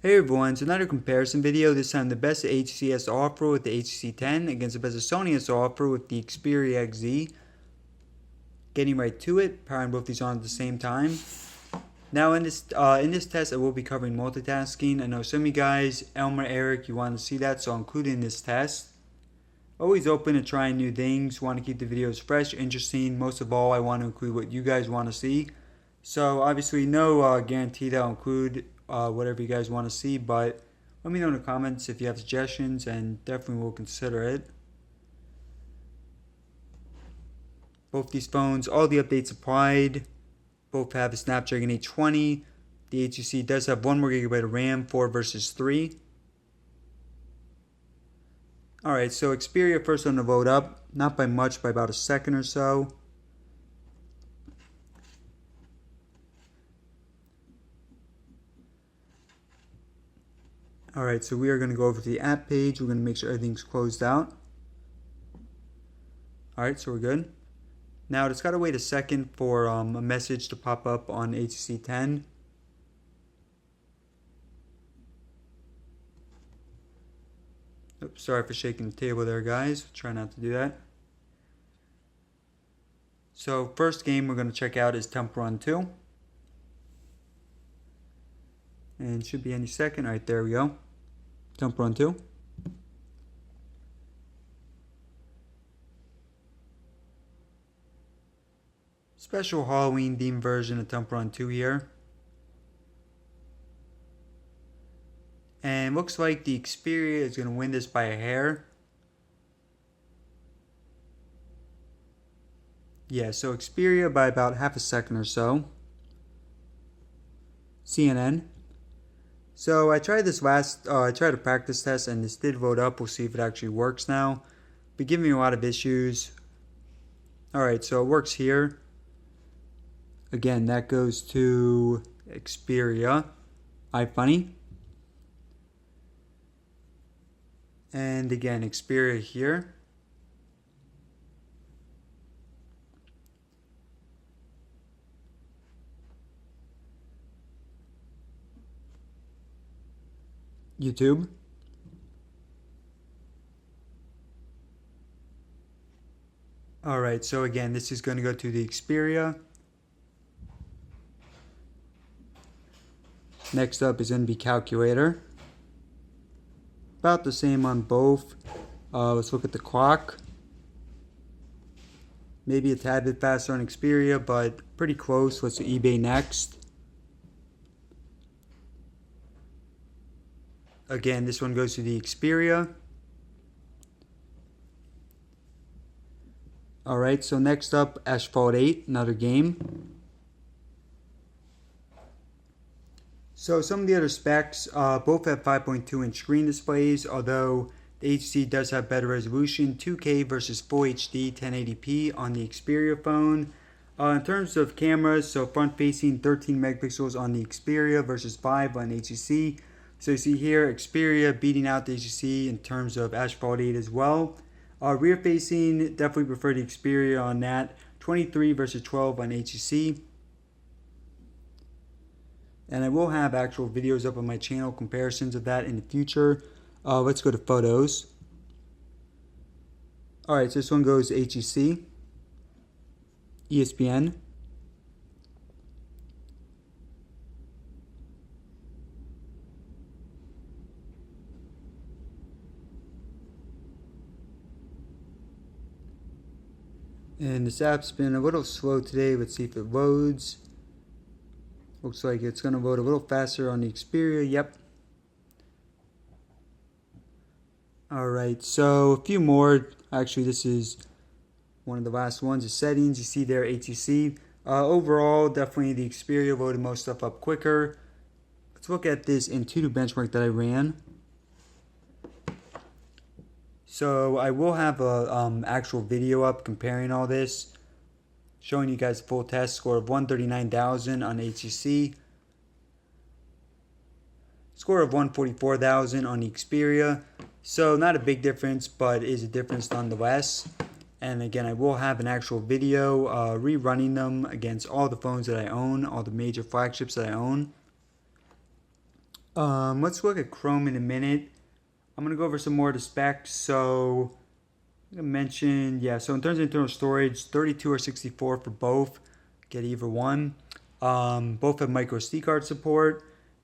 Hey everyone, so another comparison video. This time the best that HTC has to offer with the HTC 10 against the best that Sony has to offer with the Xperia XZ. Getting right to it, powering both these on at the same time. Now in this test I will be covering multitasking. I know some of you guys, Elmer, Eric, you want to see that, so I'll include it in this test. Always open to trying new things, want to keep the videos fresh, interesting. Most of all, I want to include what you guys want to see. So obviously no guarantee that I'll include whatever you guys want to see, but let me know in the comments if you have suggestions and definitely will consider it. Both these phones, all the updates applied. Both have a Snapdragon 820. The HTC does have 1 more gigabyte of RAM, 4 versus 3. Alright, so Xperia first on the vote up, not by much, by about a second or so. Alright, so we are going to go over to the app page. We're going to make sure everything's closed out. Alright, so we're good. Now it's got to wait a second for a message to pop up on HTC 10. Oops, sorry for shaking the table there, guys. Try not to do that. So first game we're going to check out is Temple Run 2. And should be any second. Alright, there we go. Temple Run 2. Special Halloween themed version of Temple Run 2 here. And looks like the Xperia is going to win this by a hair. Yeah, so Xperia by about half a second or so. CNN. So I tried this I tried a practice test and this did vote up. We'll see if it actually works now. But giving me a lot of issues. Alright, so it works here. Again, that goes to Xperia. iFunny. And again, Xperia here. YouTube. Alright, so again, this is going to go to the Xperia. Next up is going to be Calculator. About the same on both. Let's look at the clock. Maybe a tad bit faster on Xperia, but pretty close. Let's do eBay next. Again, this one goes to the Xperia. Alright, so next up, Asphalt 8, another game. So some of the other specs, both have 5.2 inch screen displays, although the HTC does have better resolution, 2K versus Full HD 1080p on the Xperia phone. In terms of cameras, so front facing 13 megapixels on the Xperia versus 5 on HTC. So you see here, Xperia beating out the HTC in terms of Asphalt 8 as well. Rear facing, definitely prefer the Xperia on that, 23 versus 12 on HTC. And I will have actual videos up on my channel, comparisons of that in the future. Let's go to photos. Alright, so this one goes to HTC, ESPN, and this app's been a little slow today. Let's see if it loads. Looks like it's going to load a little faster on the Xperia. Yep. Alright, so a few more. Actually, this is one of the last ones. The settings, you see there, HTC. Overall, definitely the Xperia loaded most stuff up quicker. Let's look at this AnTuTU benchmark that I ran. So I will have a actual video up comparing all this, showing you guys a full test score of 139,000 on HTC. Score of 144,000 on the Xperia. So not a big difference, but is a difference nonetheless. And again, I will have an actual video rerunning them against all the phones that I own, all the major flagships that I own. Let's look at Chrome in a minute. I'm gonna go over some more of the specs. So I mentioned, yeah, so in terms of internal storage, 32 or 64 for both. Get either one. Both have micro SD card support.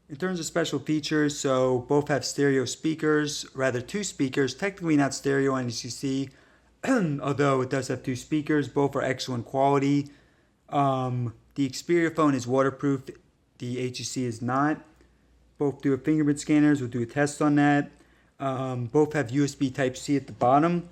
In terms of special features, so both have stereo speakers, rather two speakers, technically not stereo on HTC, although it does have two speakers. Both are excellent quality. The Xperia phone is waterproof. The HTC is not. Both do have fingerprint scanners. We'll do a test on that. Both have USB Type-C at the bottom.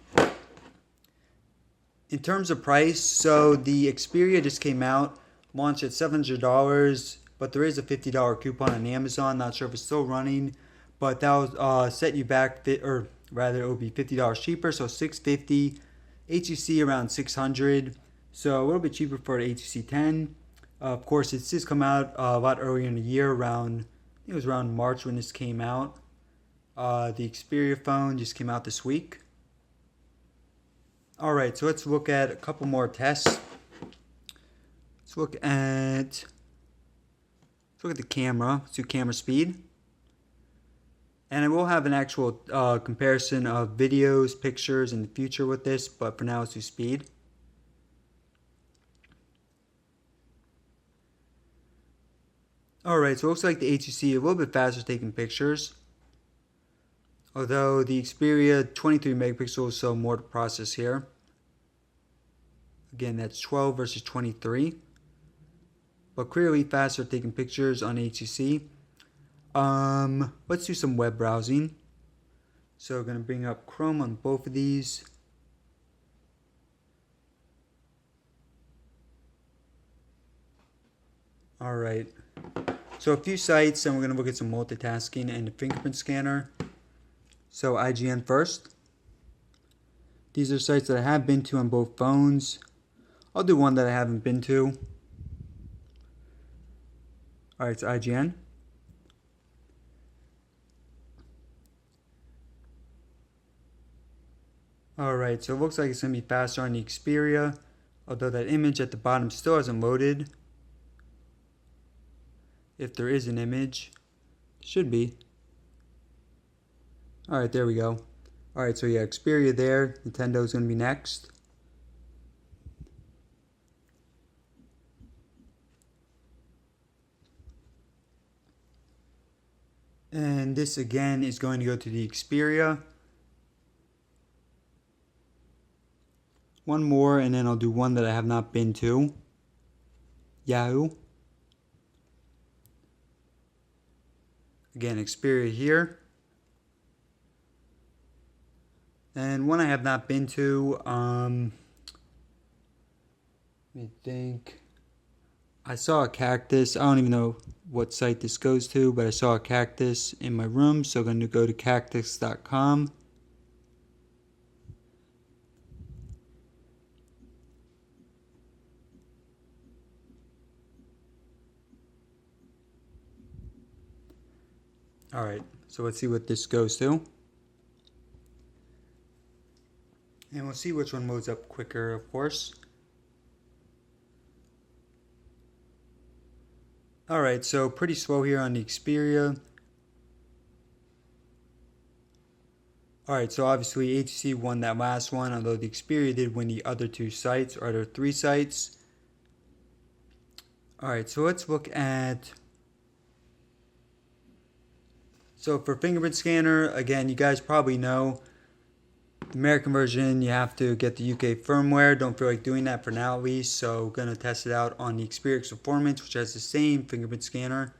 In terms of price, so the Xperia just came out, launched at $700, but there is a $50 coupon on Amazon. Not sure if it's still running, but that will set you back, or rather, it will be $50 cheaper, so $650. HTC around $600, so a little bit cheaper for the HTC 10. Of course, it's just come out a lot earlier in the year, around, I think it was around March when this came out. The Xperia phone just came out this week. Alright, so let's look at a couple more tests. Let's look at the camera. Let's do camera speed. And I will have an actual comparison of videos, pictures in the future with this, but for now let's do speed. Alright, so it looks like the HTC a little bit faster taking pictures. Although the Xperia 23 megapixels, so more to process here. Again, that's 12 versus 23. But clearly faster taking pictures on HTC. Let's do some web browsing. So we're going to bring up Chrome on both of these. Alright. So a few sites, and we're going to look at some multitasking and the fingerprint scanner. So IGN first. These are sites that I have been to on both phones. I'll do one that I haven't been to. Alright, it's IGN. Alright, so it looks like it's going to be faster on the Xperia, although that image at the bottom still hasn't loaded. If there is an image, should be. Alright, there we go. Alright, so yeah, Xperia there. Nintendo's going to be next. And this again is going to go to the Xperia. One more, and then I'll do one that I have not been to. Yahoo. Again, Xperia here. And one I have not been to, let me think. I saw a cactus. I don't even know what site this goes to, but I saw a cactus in my room, so I'm going to go to cactus.com. Alright, so let's see what this goes to. And we'll see which one loads up quicker, of course. Alright, so pretty slow here on the Xperia. Alright, so obviously HTC won that last one, although the Xperia did win the other two sites, or other three sites. Alright, so let's look at... So for fingerprint scanner, again, you guys probably know, the American version, you have to get the UK firmware. Don't feel like doing that for now at least, so going to test it out on the Xperia XZ Performance, which has the same fingerprint scanner.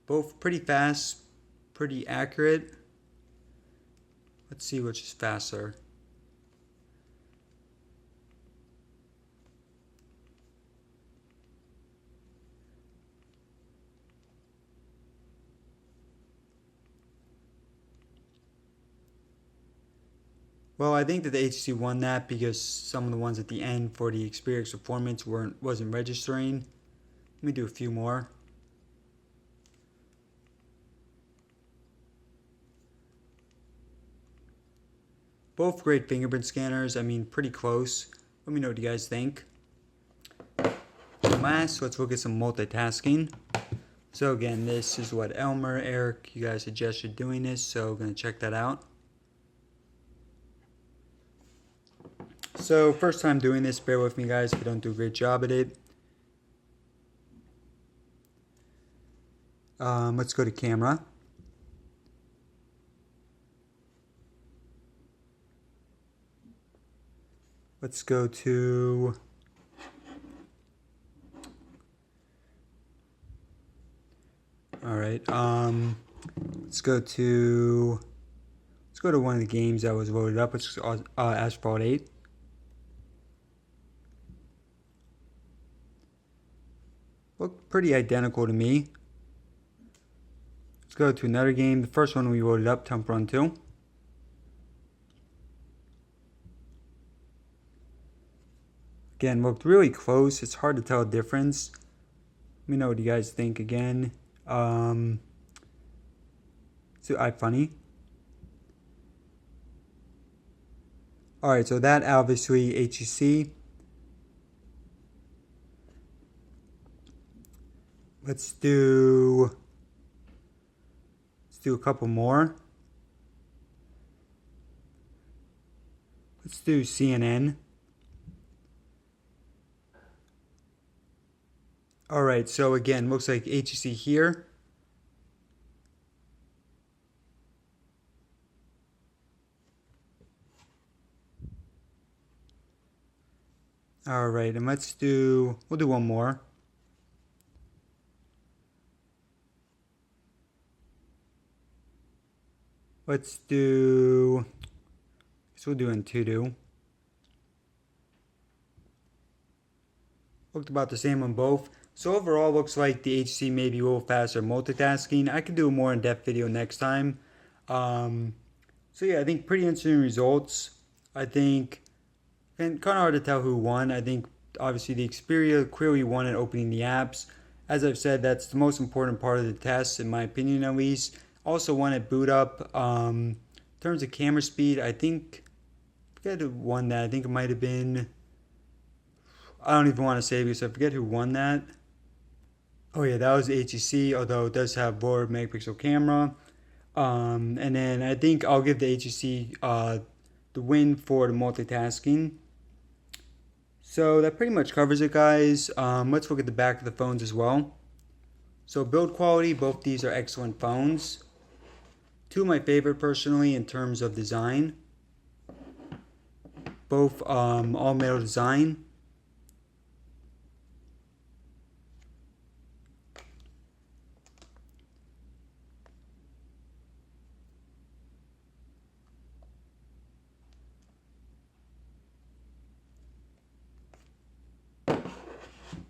Both pretty fast, pretty accurate. Let's see which is faster. Well, I think that the HTC won that because some of the ones at the end for the Xperia XZ Performance wasn't registering. Let me do a few more. Both great fingerprint scanners. I mean, pretty close. Let me know what you guys think. And last, let's look at some multitasking. So again, this is what Elmer, Eric, you guys suggested doing this, so we're going to check that out. So first time doing this, bear with me guys if I don't do a great job at it. Let's go to camera. Let's go to alright, let's go to one of the games that was loaded up. Let's Asphalt 8. Look pretty identical to me. Let's go to another game. The first one we loaded up, Temple Run 2. Again, looked really close. It's hard to tell the difference. Let me know what you guys think again. So iFunny. Alright, so that obviously HTC. Let's do a couple more. Let's do CNN. Alright, so again, looks like HTC here. Alright, and we'll do one more. We'll do AnTuTU. Looked about the same on both. So overall, looks like the HTC may be a little faster multitasking. I could do a more in-depth video next time. So yeah, I think pretty interesting results. I think, and kind of hard to tell who won. I think obviously the Xperia clearly won at opening the apps. As I've said, that's the most important part of the test, in my opinion at least. Also won at boot up. In terms of camera speed, I think, I forget who won that. I think it might have been, I don't even want to say because I forget who won that. Oh yeah, that was HTC, although it does have lower megapixel camera. And then I think I'll give the HTC the win for the multitasking. So that pretty much covers it, guys. Let's look at the back of the phones as well. So build quality, both these are excellent phones. Two of my favorite personally in terms of design. Both all metal design.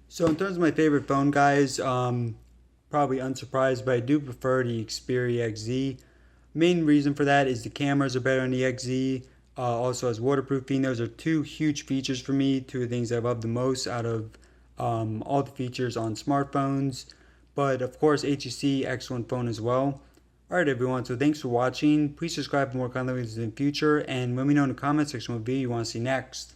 So in terms of my favorite phone, guys, probably unsurprised, but I do prefer the Xperia XZ. Main reason for that is the cameras are better on the XZ. Also has waterproofing. Those are two huge features for me. Two of the things I love the most out of all the features on smartphones. But of course, HTC, excellent phone as well. Alright everyone, so thanks for watching. Please subscribe for more content in the future, and let me know in the comment section what video you want to see next.